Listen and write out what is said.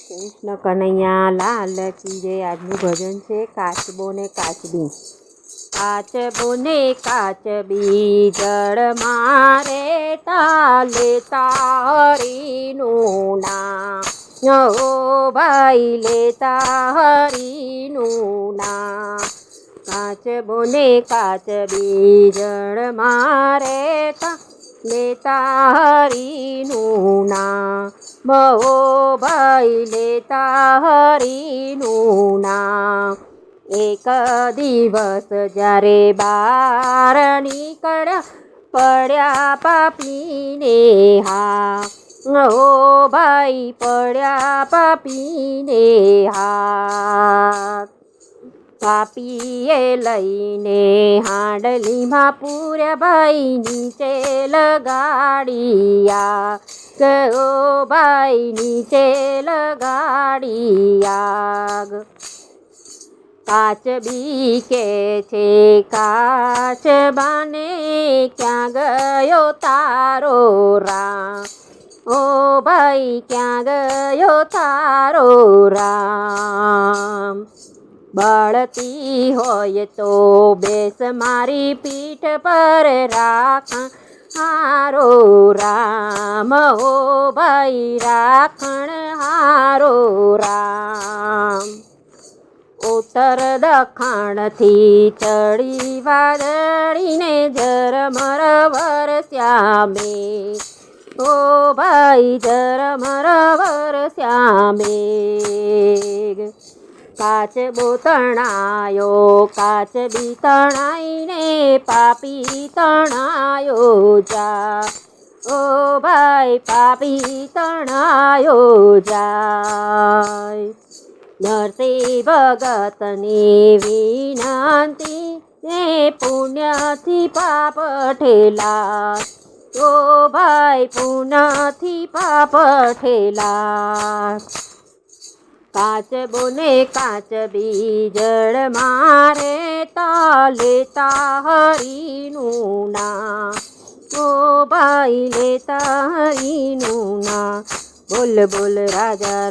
કૃષ્ણ કનૈયા લાલ કી જય। આજનું ભજન છે કાચબો ને કાચબી। કાચબો ને કાચબી જળ મારે તાલે તારીનું નામ। ઓ ભાઈ લેતા હરીનું નામ। કાચબો ને કાચબી જળ મારે લેતા હરીનું નામ। ઓ ભાઈ લેતા હરીનું નામ। એક દિવસ જ્યારે બાર નીકળ્યા પડ્યા પાપીને હા। ઓ ભાઈ પડ્યા પાપીને હાથ। પાપીએ લઈને હાંડલીમાં પૂર્યા ભાઈ નીચે લગાડિયા। ઓ ભાઈ નીચે લગાડી આગ। કાચબી કે છે કાચબાને ક્યાં ગયો તારો રામ। ઓ ભાઈ ક્યાં ગયો તારો રામ। બળતી હોય તો બેસ મારી પીઠ પર રાખણ હારો રામ। ઓ ભાઈ રાખણ હારો રામ। ઉત્તર દખાણથી ચડી વાદળીને ઝરમર વરસ્યા મેઘ। ઓ ભાઈ ઝરમર વરસ્યા મેઘ। કાચબો તણાયો કાચબી તણાઈને પાપી તણાયો જા। ઓ ભાઈ પાપી તણાયો જાય। નરસિંહ ભગતની વિનંતી ને પુણ્યથી પાપ ઠેલા। ઓ ભાઈ પુણ્યથી પાપ ઠેલા। કાચબો ને કાચબી જળ મારે લેતા હરીનું નામ। ઓ ભાઈ લેતા હરીનું નામ। બોલ બોલ રાજા।